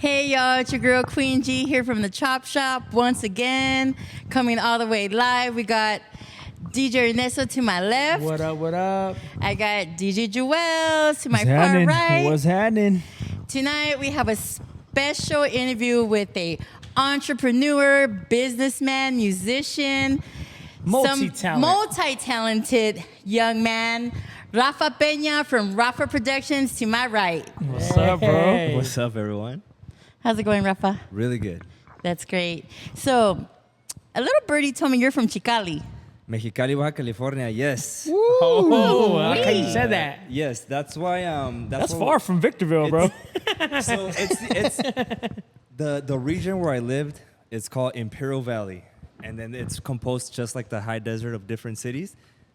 Hey y'all, it's your girl Queen G here from the Chop Shop once again, coming all the way live. We got DJ Ernesto to my left. What up, what up? I got DJ Jewel to my What's far happening? right. What's happening? Tonight we have a special interview with a entrepreneur, businessman, musician, multi-talented young man, Rawfa Pena from Rawfa Productions to my right. What's up, bro? Hey. What's up, everyone? How's it going, Rafa? Really good. That's great. So, a little birdie told me you're from Chicali. Mexicali, Baja California, yes. Oh, I like how you said that. Yes, that's why. That's far from Victorville, bro. So it's the region where I lived. It's called Imperial Valley, and then it's composed just like the high desert of different cities.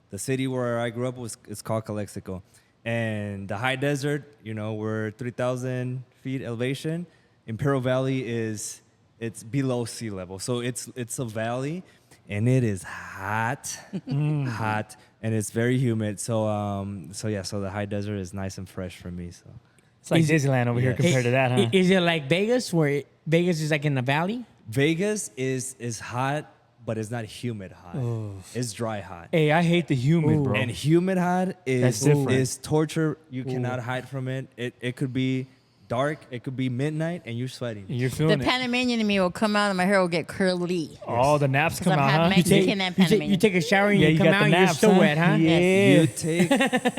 The city where I grew up it's called Calexico, and the high desert, we're 3,000 feet elevation. Imperial Valley it's below sea level, so it's a valley, and it is hot, hot, and it's very humid. So the high desert is nice and fresh for me. So It's like Disneyland over here compared to that, huh? Is it like Vegas, where Vegas is like in the valley? Vegas is hot, but it's not humid hot. It's dry hot. Hey, I hate the humid, bro. And humid hot That's different. is torture. You cannot hide from it. It could be dark. It could be midnight, and you're sweating. You're The feeling it. Panamanian in me will come out and my hair will get curly. All the naps come I'm out, half huh? Mexican and Panamanian. You take a shower and Yeah, you you come got out the and you're naps, still huh? wet, huh? Yeah.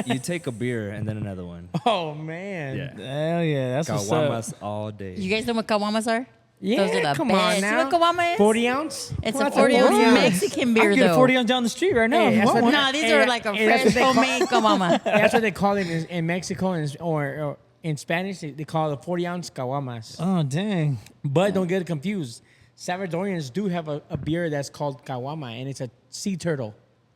You take a beer and then another one. Oh, man. Yeah. Hell yeah, that's what's up. Caguamas all day. You guys know what caguamas are? Yeah, Those are the come best. on You now. know what caguama is? 40 ounce? It's Well, a that's 40 ounce ounce. Mexican I beer, can get a though. 40 ounce down the street right now. Hey, if you that's want what- one. No, these Hey, are like a hey, that's fresh what they call- homemade caguama. That's what they call it in Mexico or in Spanish. They call it 40 ounce caguamas. Oh, dang. But don't get it confused. Salvadorians do have a beer that's called caguama, and it's a sea turtle.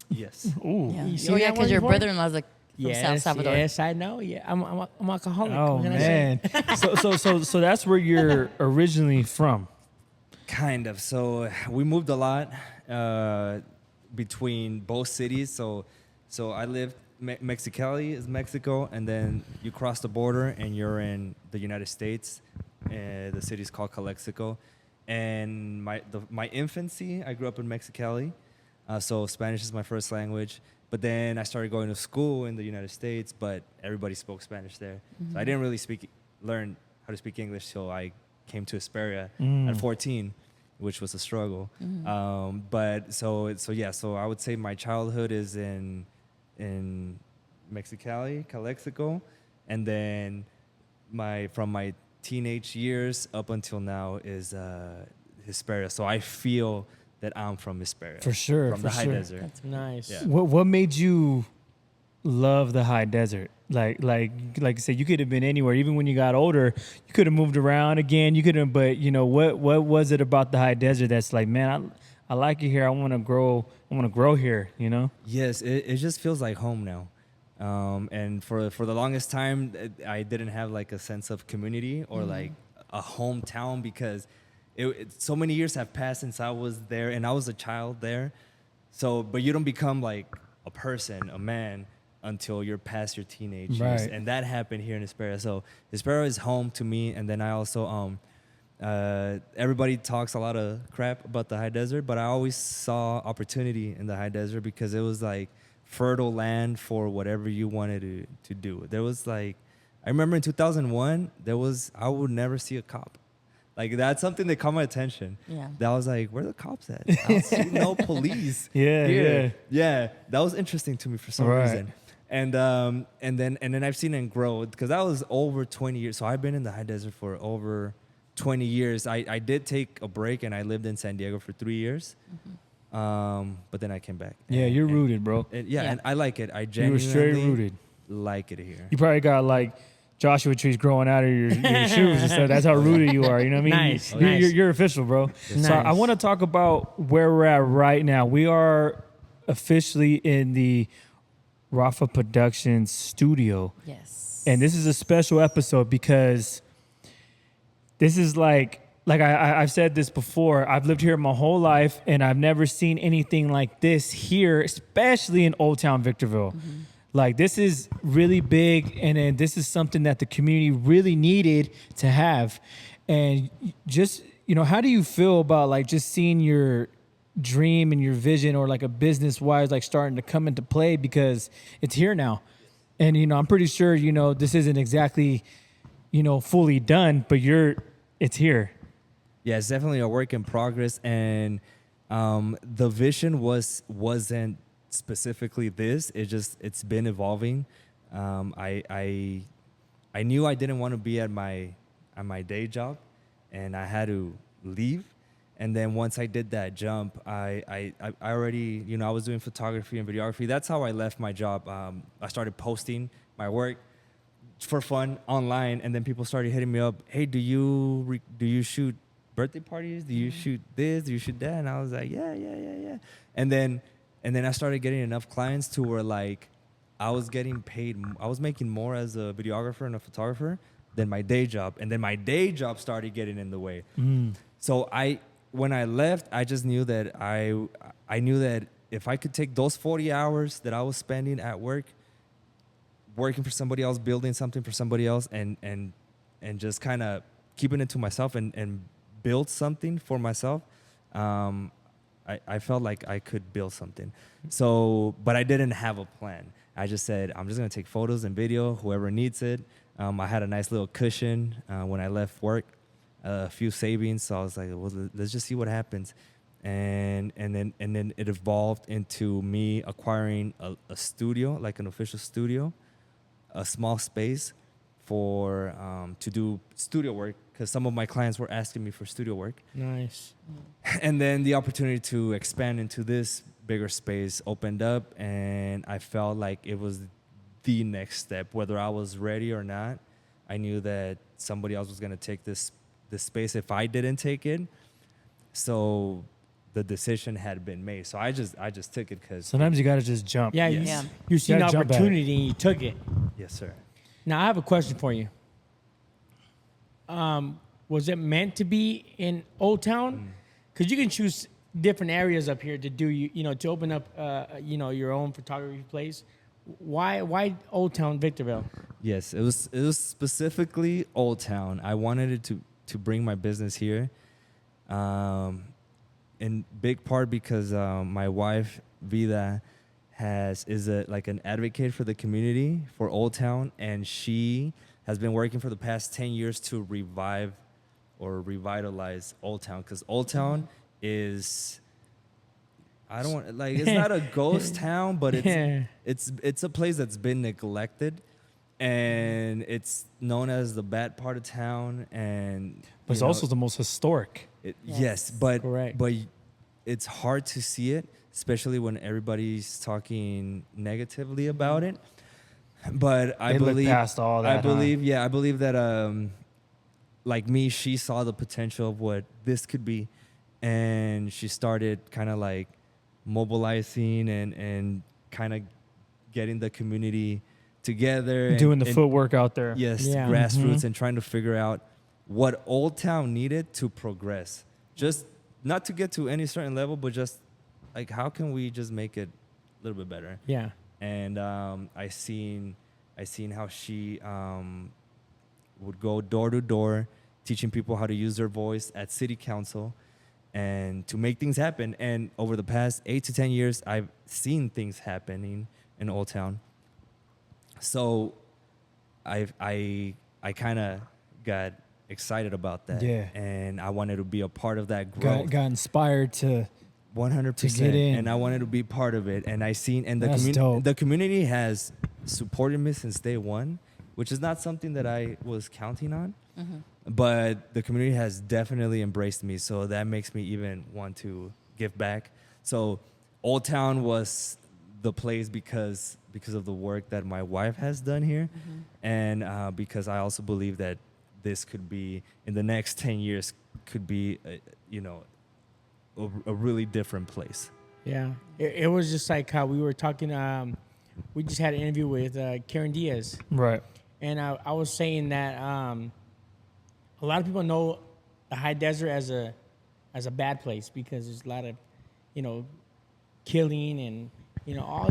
Yes. Ooh. Yeah. You see Oh, yeah, that because one your before? brother-in-law's like from South Salvador. Yes, I know. Yeah, I'm alcoholic. Oh, What can I say? man. So that's where you're originally from. Kind of. So we moved a lot between both cities. So I lived Mexicali is Mexico, and then you cross the border and you're in the United States. The city's called Calexico. And my infancy, I grew up in Mexicali, so Spanish is my first language. But then I started going to school in the United States, but everybody spoke Spanish there. So I didn't really learn how to speak English till I came to Hesperia at 14, which was a struggle. But so I would say my childhood is in Mexicali, Calexico, and then from my teenage years up until now is Hesperia. So I feel that I'm from Hesperia. For sure, From for the high sure. desert. Nice. Yeah. What made you love the high desert? Like I said, you could have been anywhere. Even when you got older, you could have moved around again. You could have, but what was it about the high desert that's like, man, I like it here. I want to grow. I want to grow here. Yes, it just feels like home now. And for the longest time, I didn't have like a sense of community or like a hometown because so many years have passed since I was there, and I was a child there. So, but you don't become like a person, a man, until you're past your teenage years, Right. and that happened here in Hesperia. So Hesperia is home to me, and then I also everybody talks a lot of crap about the high desert, but I always saw opportunity in the high desert because it was like fertile land for whatever you wanted to do. There was like, I remember in 2001, I would never see a cop. Like that's something that caught my attention. Yeah. That was like, where are the cops at? I don't see no police. Yeah, here. Yeah. That was interesting to me for some Right. reason. And then I've seen it grow because that was over 20 years. So I've been in the high desert for over 20 years. I did take a break and I lived in San Diego for 3 years. But then I came back. Yeah, you're rooted, bro. And I like it. I You were genuinely straight rooted. like it here. You probably got like Joshua trees growing out of your shoes and stuff. That's how rooted you are. You know what I mean? Nice, You're, nice. you're official, bro. Nice. So I want to talk about where we're at right now. We are officially in the Rawfa Productions studio. Yes. And this is a special episode because this is like I've said this before. I've lived here my whole life, and I've never seen anything like this here, especially in Oldtown, Victorville. Like, this is really big, and this is something that the community really needed to have. And just, how do you feel about like just seeing your dream and your vision, or like a business wise, like starting to come into play, because it's here now? And, I'm pretty sure, this isn't exactly, fully done, but it's here. Yeah, it's definitely a work in progress, and the vision wasn't specifically this. It's been evolving. I knew I didn't want to be at my day job, and I had to leave. And then once I did that jump, I already, I was doing photography and videography. That's how I left my job. I started posting my work for fun online, and then people started hitting me up. Hey, do you shoot birthday parties? Do you shoot this? Do you shoot that? And I was like, yeah. And then I started getting enough clients to where like I was getting paid. I was making more as a videographer and a photographer than my day job, and then my day job started getting in the way. So when I left, I just knew that I knew that if I could take those 40 hours that I was spending at work, working for somebody else, building something for somebody else, and just kind of keeping it to myself and build something for myself, I felt like I could build something. So, but I didn't have a plan. I just said, I'm just going to take photos and video, whoever needs it. I had a nice little cushion when I left work, a few savings. So I was like, well, let's just see what happens. And then it evolved into me acquiring a studio, like an official studio, a small space for to do studio work, because some of my clients were asking me for studio work. Nice. And then the opportunity to expand into this bigger space opened up, and I felt like it was the next step. Whether I was ready or not, I knew that somebody else was going to take this space if I didn't take it. So the decision had been made. So I just took it because Sometimes you got to just jump. Yeah, Yes. you see an Gotta jump at it. opportunity and you took it. yes, sir. Now I have a question for you. Was it meant to be in Oldtown? Because you can choose different areas up here to do to open up your own photography place. Why Oldtown, Victorville? Yes, it was specifically Oldtown. I wanted it to bring my business here, in big part because my wife Vida is an advocate for the community for Oldtown, and she has been working for the past 10 years to revive or revitalize Oldtown, because Oldtown is, I don't want, like, it's not a ghost town, but it's a place that's been neglected, and it's known as the bad part of town, and But it's also the most historic. yes, but Correct. but it's hard to see it, especially when everybody's talking negatively about it. But I They look believe past all that, I believe that like me, she saw the potential of what this could be, and she started kind of like mobilizing and kind of getting the community together, Doing the and footwork out there. yes, Yeah. grassroots, and trying to figure out what Oldtown needed to progress. Just not to get to any certain level, but just like, how can we just make it a little bit better? Yeah. And I seen how she would go door to door, teaching people how to use their voice at city council and to make things happen. And over the past 8 to 10 years, I've seen things happening in Oldtown. So I kind of got excited about that. Yeah. And I wanted to be a part of that growth. Got inspired to 100%, to get in. and I wanted to be part of it. And That's dope. the community has supported me since day one, which is not something that I was counting on. But the community has definitely embraced me, so that makes me even want to give back. So Oldtown was the place because of the work that my wife has done here, and because I also believe that this could be, in the next 10 years, could be a really different place. Yeah. It was just like how we were talking. We just had an interview with Karen Diaz, right. and I was saying that a lot of people know the high desert as a bad place because there's a lot of killing and all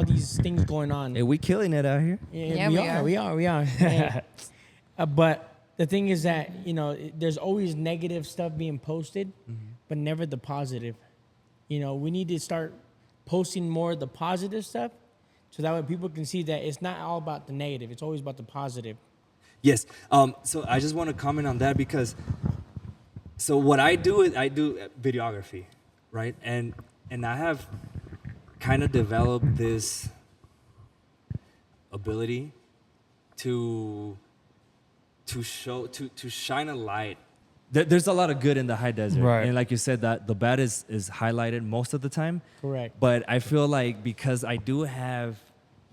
these things going on. Hey, we killing it out here. Yeah, we are. And, but the thing is that, you know, there's always negative stuff being posted, but never the positive. You know, we need to start posting more of the positive stuff so that way people can see that it's not all about the negative. It's always about the positive. Yes. So I just want to comment on that because, so what I do is I do videography, right? And I have kind of developed this ability to shine a light. There's a lot of good in the high desert, Right. and like you said, that the bad is highlighted most of the time. Correct. But I feel like because I do have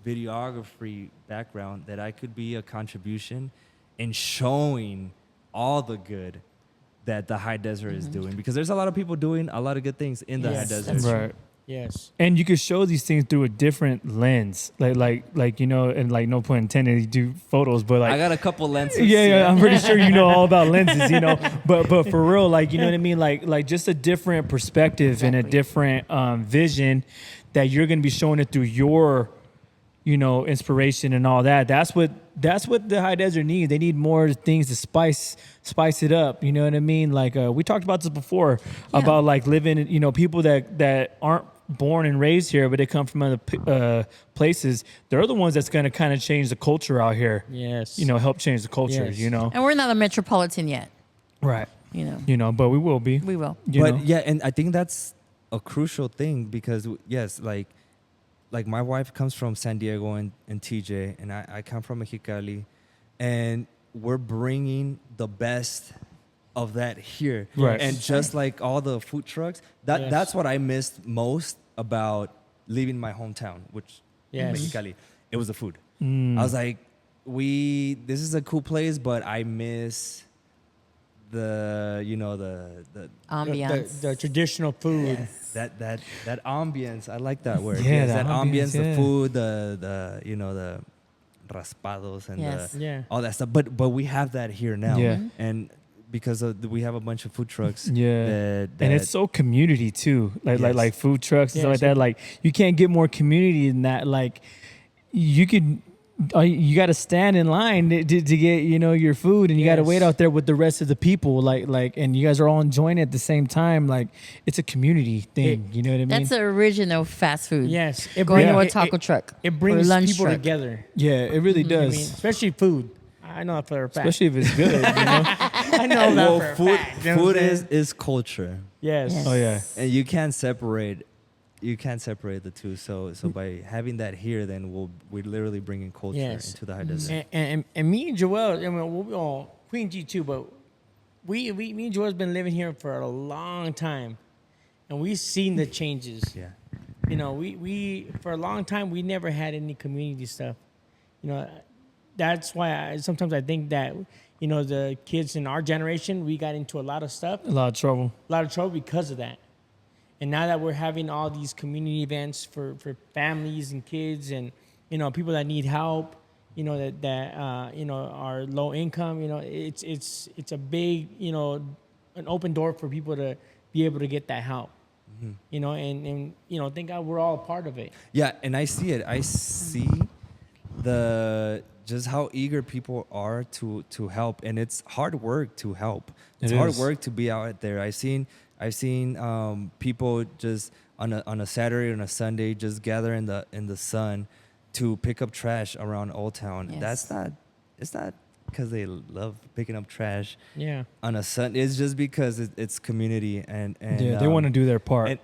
videography background, that I could be a contribution in showing all the good that the high desert is doing, because there's a lot of people doing a lot of good things in the high Yes, desert. that's Right. Yes. And you could show these things through a different lens, like you know, and like no pun intended, you do photos, but like I got a couple lenses. yeah, I'm pretty sure you know all about lenses, you know. But for real, like you know what I mean, like just a different perspective and a different vision that you're gonna be showing it through your, you know, inspiration and all that. That's what the high desert needs. They need more things to spice it up. You know what I mean? Like we talked about this before about like living, you know, people that aren't born and raised here, but they come from other places. They're the ones that's going to kind of change the culture out here. Yes. You know, help change the culture. Yes. You know, And we're not a metropolitan yet. right? You know, You know, but we will be. we will. You But know? yeah, and I think that's a crucial thing because yes, like my wife comes from San Diego and TJ, and I come from Mexicali, and we're bringing the best of that here. Right. And just like all the food trucks, that's what I missed most about leaving my hometown, which Yes. Mexicali. It was the food. I was like, this is a cool place, but I miss the Ambiance. The traditional food. Yes. that ambience. I like that word. Yeah, Yes, the that ambience, ambience, yeah. the food, the the raspados and Yes. Yeah. all that stuff. But we have that here now. Yeah. And because we have a bunch of food trucks. Yeah, that and it's so community too, Yes. like food trucks and stuff Yes. like that. Like you can't get more community than that. Like you could, you got to stand in line to get your food, and you got to Yes. wait out there with the rest of the people. Like, and you guys are all enjoying it at the same time. Like it's a community thing. You know what I mean? That's the original fast food. Yes. Going to a it- taco it- truck. It or brings lunch people truck. together. yeah, it really I does. mean, especially food. I know that for a fact. Especially if it's good. I know that well, for a food fact. You know what food I'm saying? is culture, Yes. Yes. Oh yeah. and you can't separate the two. So by having that here, then we're literally bringing culture Yes. into the high desert. And me and Joel, I mean, we all Queen G too, but me and Joel's been living here for a long time, and we've seen the changes. Yeah. You know, we for a long time we never had any community stuff. You know, that's why sometimes I think that the kids in our generation, we got into a lot of stuff, A lot of trouble. because of that. And now that we're having all these community events for families and kids and people that need help, that are low income, it's a big an open door for people to be able to get that help. And thank God we're all a part of it. Yeah, and I see it. I see just how eager people are to help, and it's hard work to help. It's It hard is. work to be out there. I've seen people just on a Saturday or on a Sunday just gather in the sun to pick up trash around Oldtown. Yes. It's not because they love picking up trash Yeah. on a Sunday. It's just because it's community and Yeah, they want to do their part.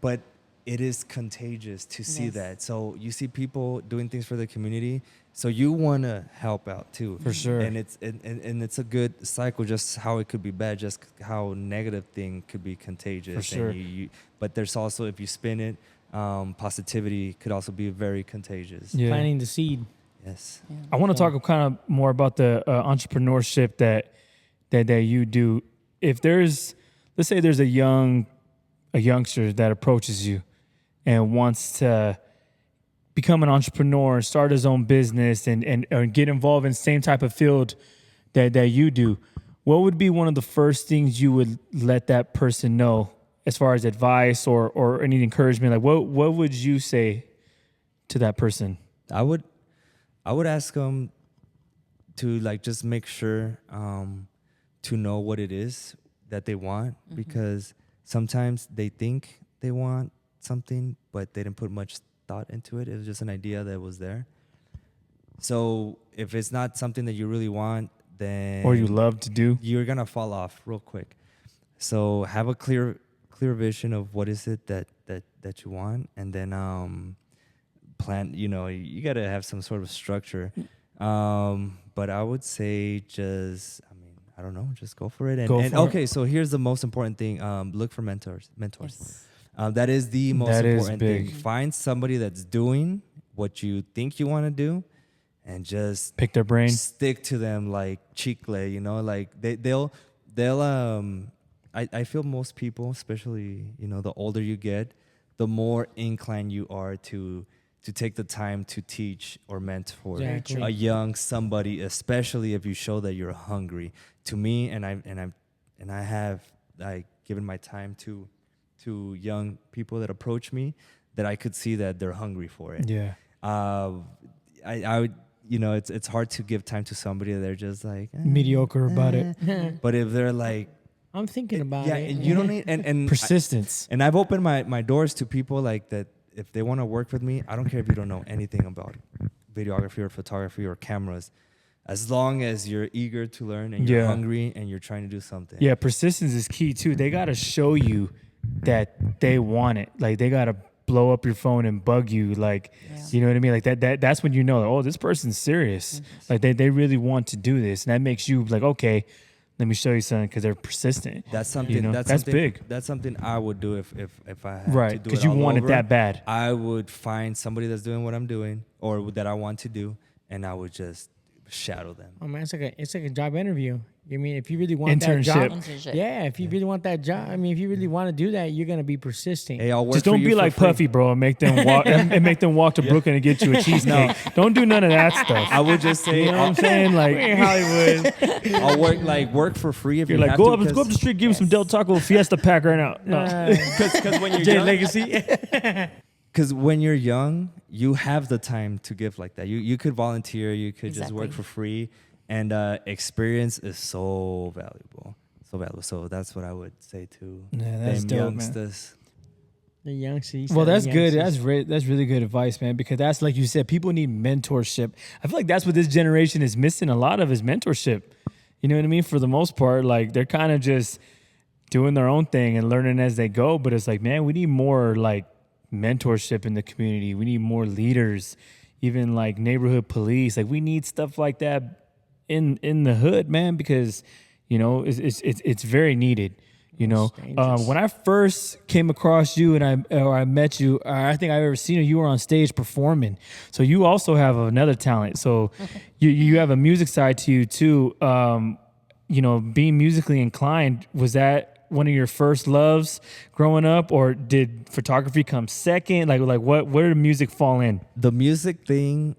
but it is contagious to see Yes. that. So you see people doing things for the community, so you want to help out too. For sure. And it's a good cycle, just how it could be bad, just how negative thing could be contagious. For sure. And but there's also, if you spin it, positivity could also be very contagious. Yeah. Planting the seed. Yes. Yeah. I want to talk kind of more about the entrepreneurship that you do. If let's say there's a youngster that approaches you and wants to become an entrepreneur, start his own business, and get involved in the same type of field that you do, what would be one of the first things you would let that person know as far as advice or any encouragement? Like what would you say to that person? I would ask them like just make sure to know what it is that they want, because sometimes they think they want something, but they didn't put much thought into it. It was just an idea that was there. So if it's not something that you really want, then Or you love to do. you're gonna fall off real quick. So have a clear vision of what is it that you want, and then plan. You know, you gotta have some sort of structure. But I would say just, I mean, I don't know, just go for it. And okay, so here's the most important thing: look for mentors. Yes. That is the most That is important thing. big. Find somebody that's doing what you think you want to do, and just Pick their brain. stick to them like chicle. You know, like they'll. I feel most people, especially, you know, the older you get, the more inclined you are to take the time to teach or mentor Exactly. a young somebody, especially if you show that you're hungry. To me, and I have like given my time to young people that approach me, that I could see that they're hungry for it. Yeah. I would, you know, it's hard to give time to somebody that they're just like Mediocre about it. But if they're like, I'm thinking about yeah, it. and you don't need and Persistence. and I've opened my doors to people like that. If they want to work with me, I don't care if you don't know anything about videography or photography or cameras, as long as you're eager to learn and you're Yeah. hungry and you're trying to do something. Yeah, persistence is key too. They got to show you that they want it. Like they got to blow up your phone and bug you. Like, you know what I mean? Like that's when you know, like, oh, this person's serious. Like they really want to do this. And that makes you like, okay, let me show you something, because they're persistent. That's something. You know, that's that's something, big. That's something I would do if I had Right, to do because it you all want it over. that bad. I would find somebody that's doing what I'm doing or that I want to do, and I would just shadow them. Oh man, it's like a job interview. I mean, if you really want that Internship. job, Internship. yeah. If you really want that job, I mean, if you really want to do that, you're gonna be persistent. Hey, I'll work Just for don't you be for like free. Puffy, bro, and make them walk and make them walk to Brooklyn and get you a cheesecake. Don't do none of that stuff. I would just say, You know what I'm saying? Like in Hollywood. I'll work for free if you're you like, have go to, up the street, give him some Del Taco Fiesta pack right now. No. because when you're Jay young, Legacy. because when you're young, you have the time to give like that. You could volunteer, you could just work Exactly. for free, and experience is so valuable, so valuable. So that's what I would say to Yeah, that's them dope, man. youngsters. The youngsters. Well, that's good. That's really good advice, man. Because that's like you said, people need mentorship. I feel like that's what this generation is missing. A lot of is mentorship. You know what I mean? For the most part, like they're kind of just doing their own thing and learning as they go. But it's like, man, we need more like mentorship in the community. We need more leaders, even like neighborhood police. Like we need stuff like that in the hood, man, because you know it's very needed. You know, dangerous. when I first came across you and I met you, I think I've ever seen you were on stage performing. So you also have another talent. So you have a music side to you too. You know, being musically inclined, was that one of your first loves growing up, or did photography come second? Like where did music fall in? The music thing,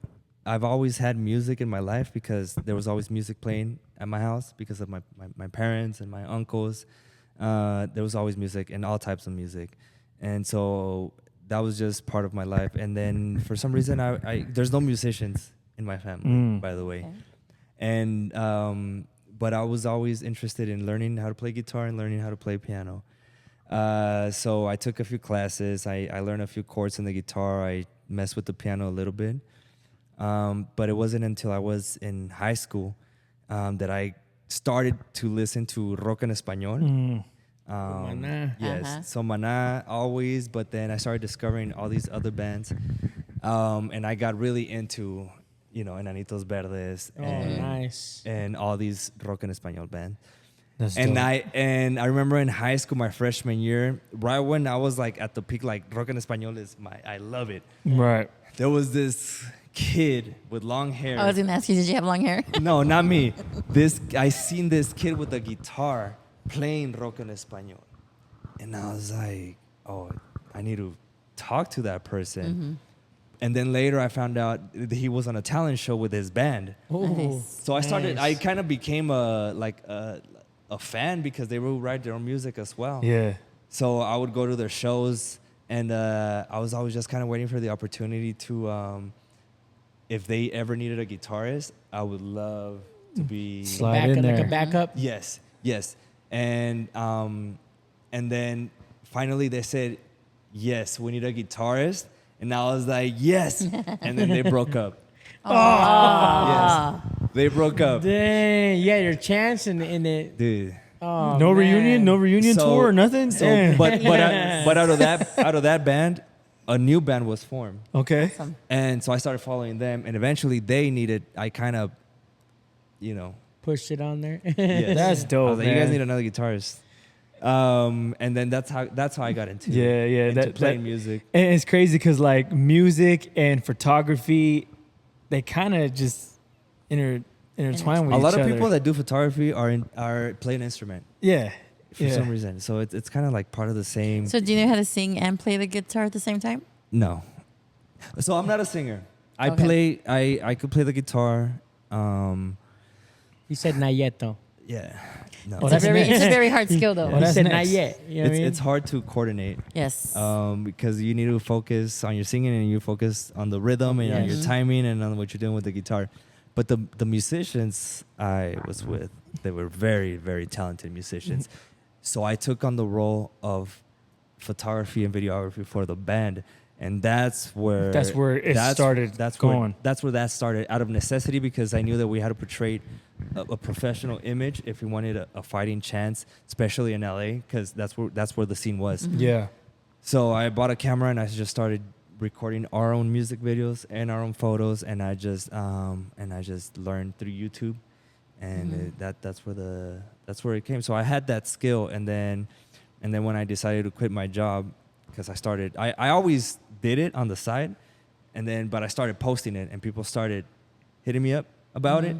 I've always had music in my life because there was always music playing at my house because of my parents and my uncles. There was always music and all types of music. And so that was just part of my life. And then for some reason, I there's no musicians in my family, by the way. Okay. And but I was always interested in learning how to play guitar and learning how to play piano. So I took a few classes. I learned a few chords on the guitar. I messed with the piano a little bit. But it wasn't until I was in high school that I started to listen to rock en español. Maná. Yes, Uh-huh. so Maná always, but then I started discovering all these other bands, and I got really into, you know, Enanitos Verdes Oh, and, nice. and all these rock en español bands. That's And dope. I remember in high school, my freshman year, right when I was like at the peak, like rock en español is I love it. Right. There was this kid with long hair. I was gonna ask you, did you have long hair? No, not me. I seen this kid with a guitar playing rock en español, and I was like, oh, I need to talk to that person. And then later I found out that he was on a talent show with his band. Oh, So I started. nice. I kind of became a fan because they would write their own music as well. Yeah. So I would go to their shows, and I was always just kind of waiting for the opportunity to if they ever needed a guitarist, I would love to be Slide in Like there. a backup. Yes, yes. And then finally they said, yes, we need a guitarist. And I was like, yes. And then they broke up. Yes, they broke up. Dang, yeah, your chance in it. Dude. Oh, No man. reunion So- tour, or nothing. So, Damn. but out of that band, a new band was formed. Okay. And so I started following them, and eventually I kind of, Pushed it on there. yes. That's dope, I was like, man. you guys need another guitarist. And then that's how I got into into playing music. And it's crazy because like music and photography, they kind of just intertwine with A each lot other. of people that do photography are play an instrument yeah, for some reason. So it's kind of like part of the same. So do you know how to sing and play the guitar at the same time? No. So I'm not a singer. Okay. I could play the guitar. He said not yet though. Yeah. No. Oh, It's a that's very, next. it's a very hard skill though. Oh, He that's said next. not yet. You know what I mean? It's hard to coordinate. Yes. Because you need to focus on your singing and you focus on the rhythm and on your Yes. timing and on what you're doing with the guitar. But the musicians I was with, they were very, very talented musicians. So I took on the role of photography and videography for the band. And that's where it started going. That's where that started out of necessity, because I knew that we had to portray a professional image if we wanted a fighting chance, especially in LA, because that's where the scene was. Yeah. So I bought a camera and I just started recording our own music videos and our own photos, and I just learned through YouTube, and that's where it came. So I had that skill, and then when I decided to quit my job, because I always did it on the side, but I started posting it, and people started hitting me up about it,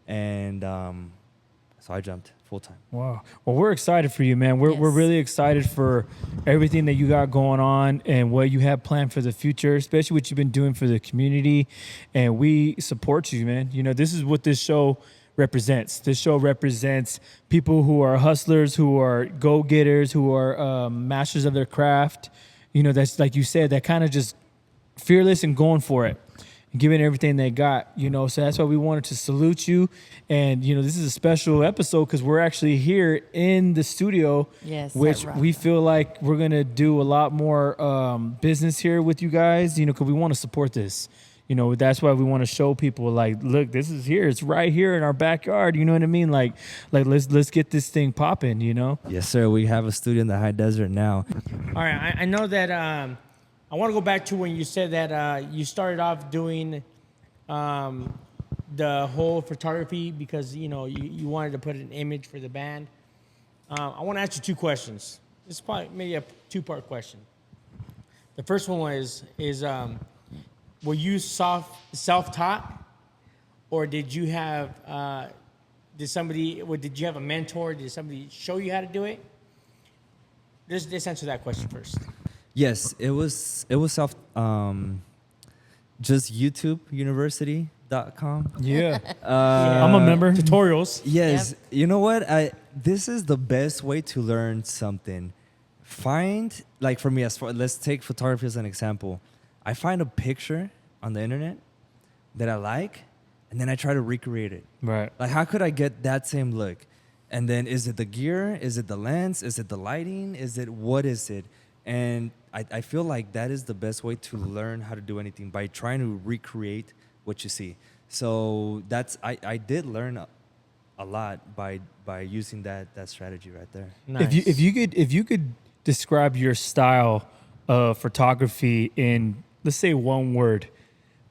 and so I jumped full time. Wow. Well, we're excited for you, man. We're Yes. really excited for everything that you got going on and what you have planned for the future, especially what you've been doing for the community. And we support you, man. You know, this is what this show represents. This show represents people who are hustlers, who are go-getters, who are masters of their craft. You know, that's like you said, that kind of just fearless and going for it, giving everything they got, you know. So that's why we wanted to salute you. And, you know, this is a special episode because we're actually here in the studio, Yes, which at we Rawfa. feel like we're going to do a lot more business here with you guys, you know, because we want to support this. You know, that's why we want to show people, like, look, this is here. It's right here in our backyard. You know what I mean? Like let's get this thing popping, you know? Yes, sir. We have a studio in the high desert now. All right, I know that. I want to go back to when you said that you started off doing the whole photography because you wanted to put an image for the band. I want to ask you two questions. This is probably maybe a two-part question. The first one is were you self-taught, or did you have did you have a mentor? Did somebody show you how to do it? Let's answer that question first. Yes, it was self just YouTubeUniversity.com. Yeah. Yeah. I'm a member. Tutorials. Yes. You know what? This is the best way to learn something. Find, like for me, let's take photography as an example. I find a picture on the internet that I like, and then I try to recreate it. Right. Like, how could I get that same look? And then, is it the gear? Is it the lens? Is it the lighting? What is it? And I feel like that is the best way to learn how to do anything, by trying to recreate what you see. So I did learn a lot by using that strategy right there. Nice. If you could describe your style of photography in, let's say, one word,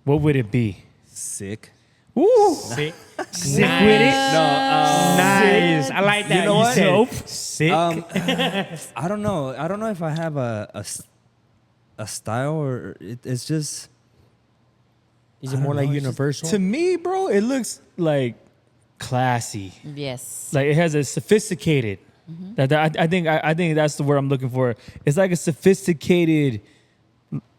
what would it be? Sick. Ooh, Sick. sick with it. Nice. I like that. You know what? said Dope. Sick. I don't know. I don't know if I have a style, or it's just. Is I it don't more know, like it's just- universal? To me, bro, it looks like classy. Yes. Like it has a sophisticated. I think that's the word I'm looking for. It's like a sophisticated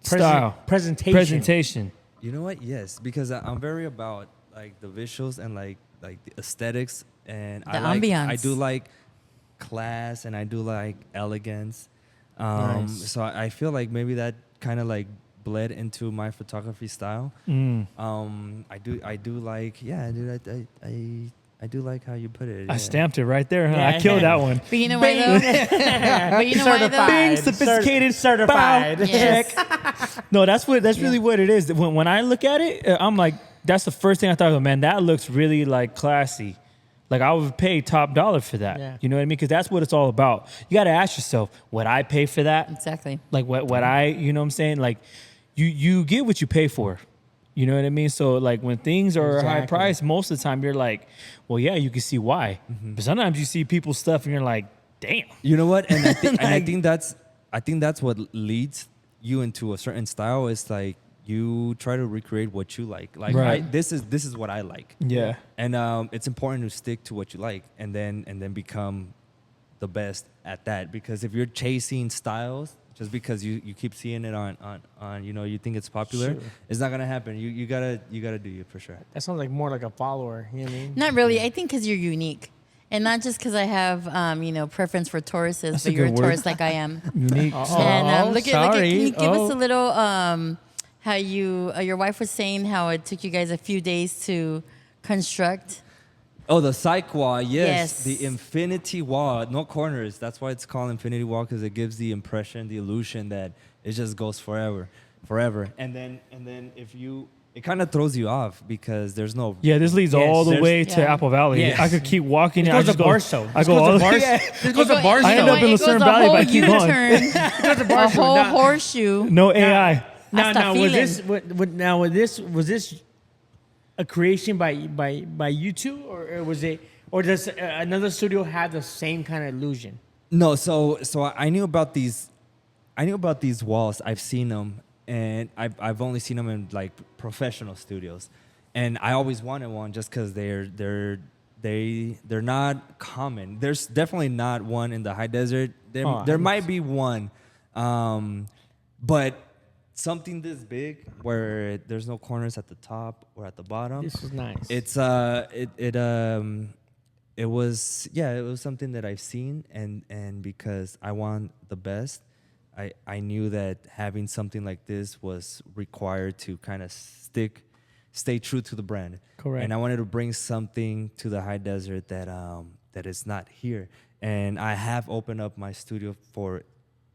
style presentation. You know what? Yes, because I'm very about like the visuals and like the aesthetics, and The I ambiance. do like class, and I do like elegance. Nice. So I feel like maybe that kind of like bled into my photography style. I do like, yeah, dude, I do like how you put it. I yeah. stamped it right there, huh? Yeah. I killed that one. But you know why though? But you know why though? Certified. Sophisticated, certified. bow, Yes. check. No, that's really what it is. When I look at it, I'm like, that's the first thing I thought of. Man, that looks really like classy. Like I would pay top dollar for that. Yeah. You know what I mean? Because that's what it's all about. You got to ask yourself, would I pay for that? Exactly. Like what I, you know what I'm saying? Like you get what you pay for. You know what I mean? So like when things are high Exactly. priced, most of the time you're like, well, yeah, you can see why. But sometimes you see people's stuff and you're like, damn. You know what? And I think that's what leads you into a certain style. Is like you try to recreate what you like. Like Right. this is what I like. Yeah. And it's important to stick to what you like, and then become the best at that. Because if you're chasing styles just because you keep seeing it on you think it's popular, Sure. it's not gonna happen. You gotta do it for sure. That sounds like more like a follower. You know what I mean? Not really. I think because you're unique. And not just because I have, preference for Tauruses, That's but a you're a good word. Taurus like I am. Unique. And look at, can you give us Oh. a little, how your wife was saying how it took you guys a few days to construct? Oh, the psych wall, yes. Yes. The infinity wall, no corners. That's why it's called infinity wall, because it gives the impression, the illusion that it just goes forever. And then if you, it kind of throws you off because there's no. Yeah, this leads Yes, all the there's- way to Yeah. Apple Valley. Yes. I could keep walking. This I goes just to go. Barstow. I This go goes all to the Barstow. This goes to Barstow. I end up in It goes Lucerne a Valley, whole but I keep going. U-turn, a whole Now- horseshoe. No AI. Now, start was feeling. this was this a creation by you two, or was it, or does another studio have the same kind of illusion? No, so I knew about these. I knew about these walls. I've seen them, and I've only seen them in like professional studios, and I always wanted one just because they're not common. There's definitely not one in the high desert. There might be one, but something this big where there's no corners at the top or at the bottom. This is nice. It's it was something that I've seen, and because I want the best, I knew that having something like this was required to kind of stay true to the brand. Correct. And I wanted to bring something to the high desert that is not here. And I have opened up my studio for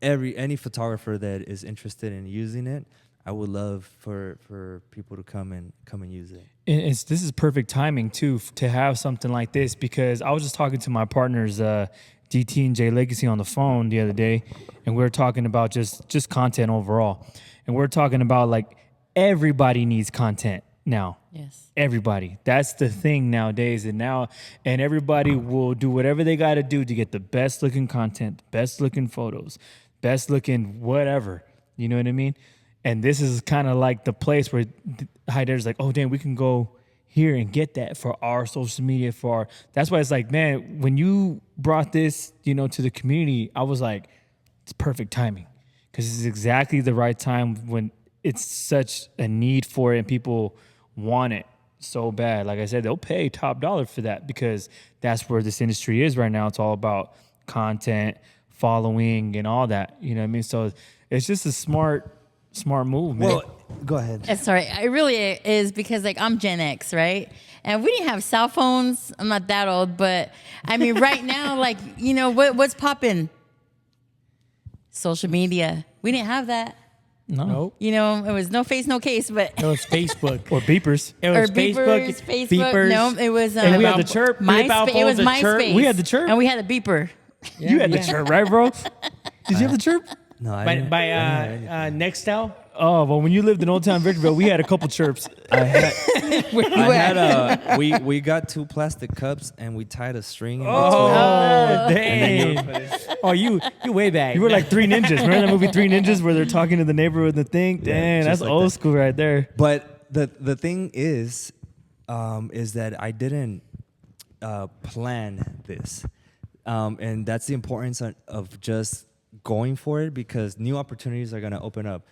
any photographer that is interested in using it. I would love for people to come and use it. And this is perfect timing too to have something like this, because I was just talking to my partners DT and J Legacy on the phone the other day, and we were talking about just content overall, and we're talking about like everybody needs content now. Yes. Everybody. That's the thing nowadays, and everybody will do whatever they got to do to get the best looking content, best looking photos, best looking whatever. You know what I mean? And this is kind of like the place where high desert's like, oh damn, we can go here and get that for our social media. That's why it's like, man, when you brought this, to the community, I was like, it's perfect timing, because this is exactly the right time when it's such a need for it and people want it so bad. Like I said, they'll pay top dollar for that, because that's where this industry is right now. It's all about content, following, and all that. You know what I mean? So it's just a smart move, man. Well, go ahead. Sorry, it really is, because like I'm Gen X, right? And we didn't have cell phones. I'm not that old, but I mean, right now, like, what's popping? Social media. We didn't have that. Nope. It was no face, no case, but It was Facebook. Or beepers. It or was beepers, Facebook. No, it was And we had the chirp. MySpace. It was MySpace. We had the chirp. and we had the beeper. You had the chirp, right, bro? Did you have the chirp? No, I by didn't- by I didn't have anything. Nextel. Oh, well, when you lived in Oldtown, Victorville, we had a couple chirps. We got 2 plastic cups and we tied a string in Oh, between. And then you dang. would put it- Oh, you way back. You were like Three Ninjas. Remember that movie Three Ninjas where they're talking to the neighbor with the thing? Dang, just that's like old that. school right there. But the thing is that I didn't plan this, and that's the importance of just going for it, because new opportunities are gonna open up,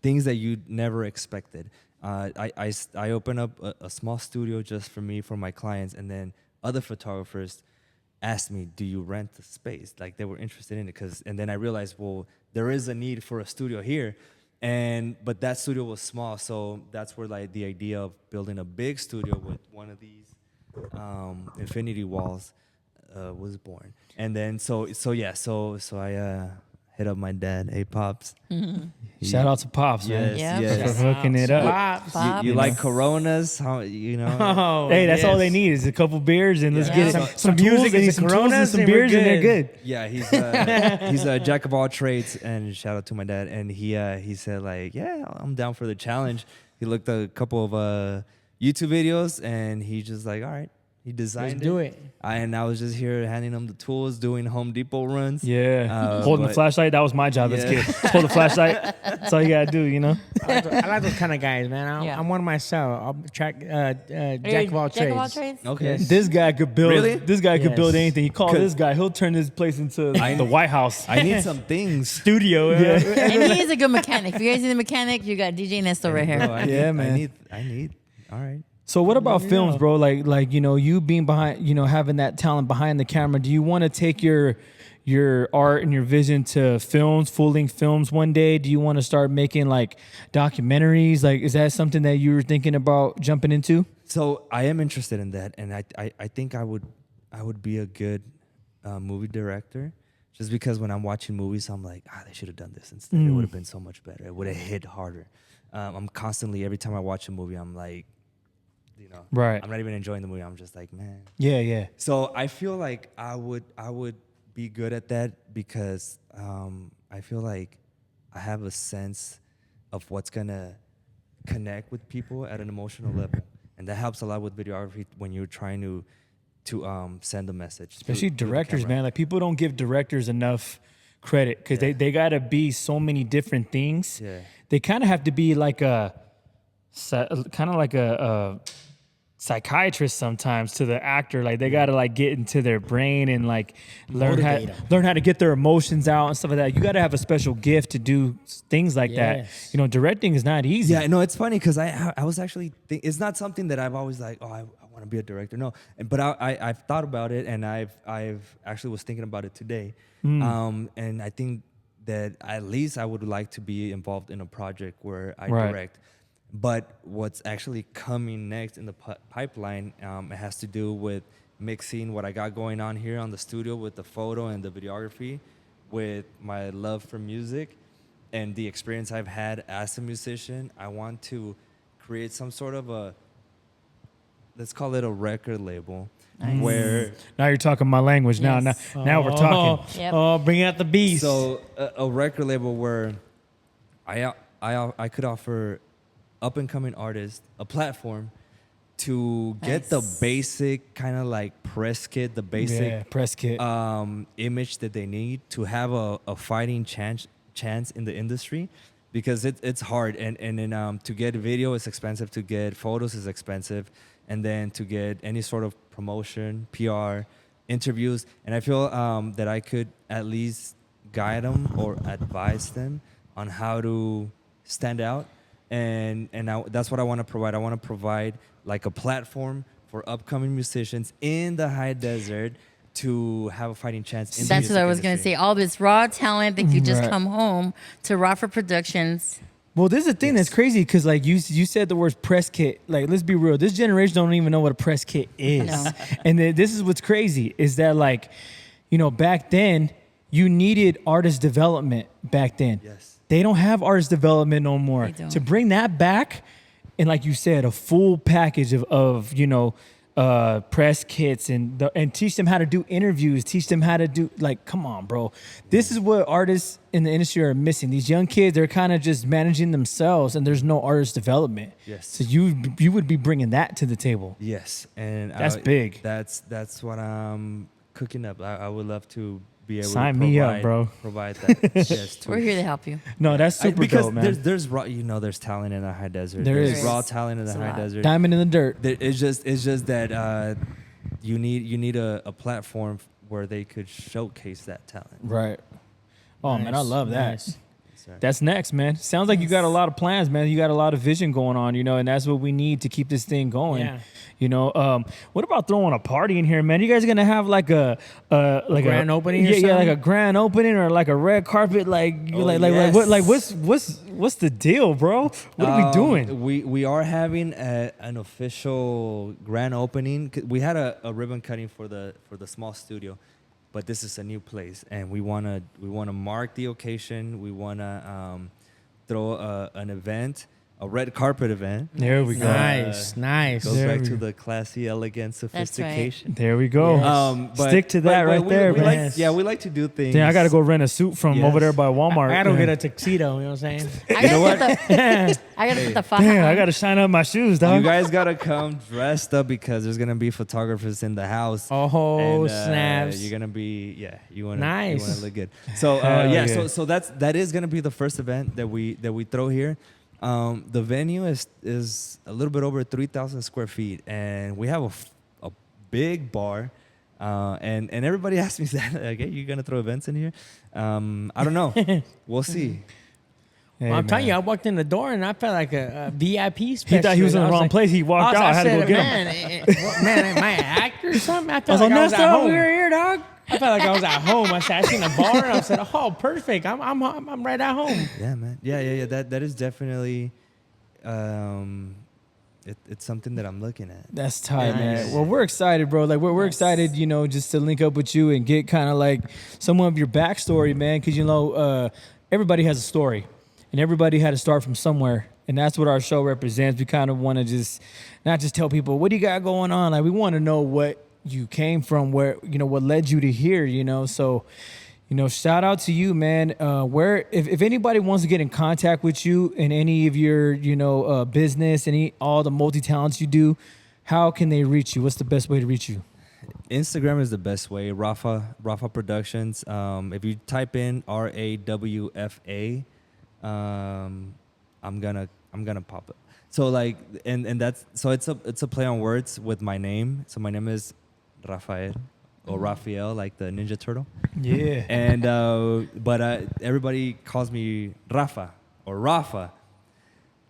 things that you never expected. I opened up a small studio just for me, for my clients, and then other photographers asked me, do you rent the space? Like they were interested in it, and then I realized, well, there is a need for a studio here. But that studio was small, so that's where like the idea of building a big studio with one of these infinity walls was born. And then so I hit up my dad. Hey, Pops. Shout out to Pops, man. Yeah. Yes. For hooking it up. Pops. Pops. You like Coronas? How you know? Oh, Hey, that's all yes. they need is a couple beers and let's Yeah. get Some- it. some tools, music they and need some some tools and Coronas some and we're beers and they're good. good. Yeah, he's a jack of all trades, and shout out to my dad. And he said like, yeah, I'm down for the challenge. He looked at a couple of YouTube videos, and he just like, all right, he designed Let's do it. And I was just here handing him the tools, doing Home Depot runs. Yeah. Holding the but- flashlight, that was my job as a kid. Hold the flashlight. That's all you gotta do, you know? I like those kind of guys, man. Yeah. I'm one myself. I'm jack Are you of all Jack of all trades. trades? Okay. Yes. This guy could build. Really? This guy could build Yes. anything. You call 'Cause- this guy, he'll turn this place into the White House. I need some things. studio. Yeah. And he is a good mechanic. If you guys need a mechanic, you got DJ Nesto right here. Bro, Yeah, man. I need. All right. So what about films, bro? Like you know, you being behind, you know, having that talent behind the camera. Do you want to take your art and your vision to films, full-length films one day? Do you want to start making like documentaries? Like, is that something that you were thinking about jumping into? So I am interested in that, and I think I would be a good movie director, just because when I'm watching movies, I'm like, they should have done this instead. It would have been so much better. It would have hit harder. I'm constantly, every time I watch a movie, I'm like, you know, Right. I'm not even enjoying the movie. I'm just like, man. Yeah. So I feel like I would be good at that because I feel like I have a sense of what's gonna connect with people at an emotional level, and that helps a lot with videography when you're trying to send a message. Especially through the directors, camera. man. Like people don't give directors enough credit because they gotta be so many different things. Yeah. They kind of have to be like a psychiatrist sometimes to the actor. Like they gotta like get into their brain and like learn Motivate 'em. how to get their emotions out and stuff like that. You gotta have a special gift to do things like that. Yes. You know, directing is not easy. Yeah, no, it's funny because I was actually it's not something that I've always like, I want to be a director. No, but I've thought about it, and I've actually was thinking about it today. And I think that at least I would like to be involved in a project where I Right. direct. But what's actually coming next in the pipeline, it has to do with mixing what I got going on here on the studio with the photo and the videography, with my love for music and the experience I've had as a musician. I want to create some sort of let's call it a record label, where Now you're talking my language. Yes. Now we're talking. Yep. Oh, bring out the beast. so a record label where I could offer up and coming artists a platform to get the Nice. basic kind of like press kit, the basic Yeah, press kit. image that they need to have a fighting chance in the industry, because it's hard, and then to get video is expensive, to get photos is expensive, and then to get any sort of promotion, PR, interviews, and I feel that I could at least guide them or advise them on how to stand out. And that's what I want to provide. I want to provide like a platform for upcoming musicians in the high desert to have a fighting chance in the That's what I music was going to industry. say. All this raw talent that could just Right. come home to Rawfa Productions. Well, this is the thing that's crazy because, like, you said the word press kit. Like, let's be real. This generation don't even know what a press kit is. No. And this is what's crazy is that, like, you know, back then, you needed artist development back then. Yes. They don't have artist development no more. They don't. To bring that back, and like you said, a full package of you know, press kits and teach them how to do interviews, teach them how to do, like, come on, bro. This is what artists in the industry are missing. These young kids, they're kind of just managing themselves and there's no artist development. Yes. So you would be bringing that to the table. Yes, and That's big. That's what I'm cooking up. I would love to be able Sign to me provide, up, bro. Provide that. Yes, too. We're here to help you. No, that's super because dope, man. there's raw, there's talent in the high desert. There There's is. raw talent in the It's a high lot. desert. Diamond in the dirt. It's just that you need a platform where they could showcase that talent. Right. Oh, man, I love that. Nice. sir. That's next, man. Sounds like you got a lot of plans, man. You got a lot of vision going on, you know, and that's what we need to keep this thing going. Yeah. You know, what about throwing a party in here, man? You guys gonna have like a grand opening or Yeah, like something? a grand opening or like a red carpet, what's the deal, bro? What are we doing? We are having an official grand opening. We had a ribbon cutting for the small studio, but this is a new place, and we wanna mark the occasion. We wanna throw an event, a red carpet event. There we go. Nice. Goes There back we to go. the classy, elegant sophistication. There we go. But- Stick to that right there, we man. we like to do things. Damn, I gotta go rent a suit from Yes. over there by Walmart. I gotta man. get a tuxedo. You know what I'm saying? I gotta put the faja Damn, I on. gotta shine up my shoes, dog. You guys gotta come dressed up because there's gonna be photographers in the house. Oh, And, snaps. You're gonna be you wanna Nice. You wanna look good. So Hell yeah. so that is gonna be the first event that we throw here. The venue is a little bit over 3,000 square feet, and we have a big bar. And everybody asks me that, like, hey, you gonna throw events in here? I don't know. We'll see. Hey, Well, I'm telling you, man. I walked in the door and I felt like a VIP specialist. He thought he was in the wrong place. He walked out. I had to go get him. Man, am I an actor or something? I I felt was like, like I was "Nesta, at home. we're here, dog." I felt like I was at home. I said, I seen a bar and I said, oh, perfect. I'm right at home. Yeah, man. Yeah. That is definitely. It's something that I'm looking at. That's tight, Nice. man. Well, we're excited, bro. Like we're excited, you know, just to link up with you and get kind of like some of your backstory, man. Because you know, everybody has a story, and everybody had to start from somewhere, and that's what our show represents. We kind of want to just not just tell people what do you got going on. Like we want to know what you came from, where you know what led you to here. You know, so. You know, shout out to you, man. Where if anybody wants to get in contact with you in any of your, you know, business, all the multi-talents you do, how can they reach you? What's the best way to reach you? Instagram is the best way. Rafa Productions. If you type in RAWFA, I'm gonna pop it. So like, and that's so it's a play on words with my name. So my name is Rafael. Or Rafael, like the Ninja Turtle. Yeah. And but everybody calls me Rafa or Rafa.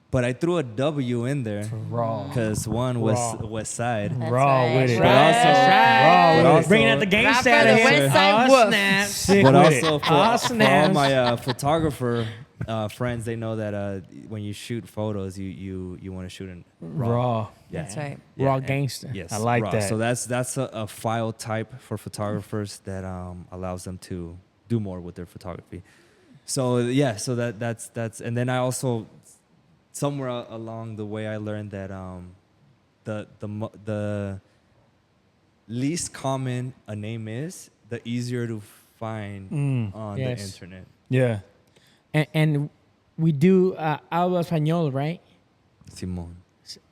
But I threw a W in there Raw. because one was West Side. That's Raw right. with it. But also- Raw with but it. also- Bringing out the gangsta Rafa, out of the here. West Side Oh, Wolf. snap. Sick But with also it. for all snaps. my photographer friends, they know that when you shoot photos, you want to shoot in Raw. Yeah. That's right. Raw and- gangster. Yes, I like raw. that. So that's a file type for photographers that allows them to do more with their photography. So yeah, so that's and then I also somewhere along the way I learned that the least common a name is, the easier to find on Yes. the internet. Yeah. And we do hablo español, right? Simón.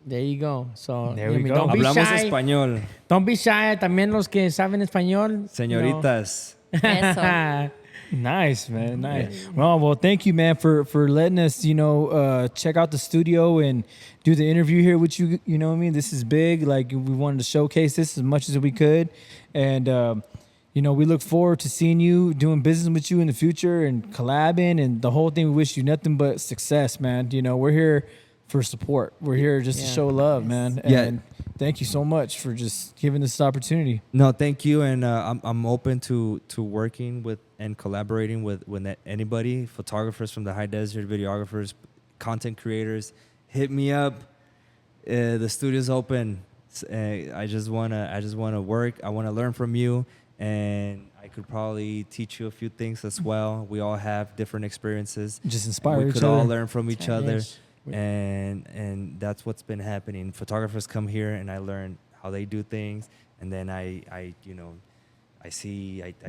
There you go. So There we go. Don't be Hablamos shy. español, Don't be shy. También los que saben español. señoritas. Eso. Nice, man. Nice. Well, thank you, man, for letting us, you know, check out the studio and do the interview here with you. You know what I mean? This is big. Like we wanted to showcase this as much as we could, and you know, we look forward to seeing you doing business with you in the future and collabing and the whole thing. We wish you nothing but success, man. You know, we're here for support. We're here just to Yeah. show love, man. Yeah. And thank you so much for just giving us this opportunity. No, thank you, and I'm open to working with and collaborating with anybody, photographers from the high desert, videographers, content creators. Hit me up. The studio's open. I just wanna work. I wanna learn from you, and I could probably teach you a few things as well. We all have different experiences. Just inspire We each could other. all learn from each other. Yes. And that's what's been happening. Photographers come here and I learn how they do things, and then I you know, I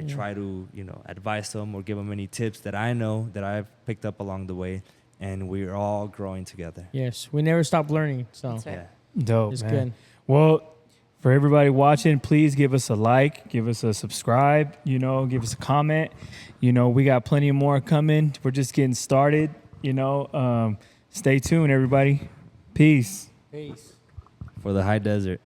try to, you know, advise them or give them any tips that I know that I've picked up along the way, and we're all growing together. Yes, we never stop learning. So That's right. Yeah. Dope, it's man. good. Well, for everybody watching, please give us a like, give us a subscribe, you know, give us a comment. You know, we got plenty more coming. We're just getting started, you know. Stay tuned, everybody. Peace. Peace. For the high desert.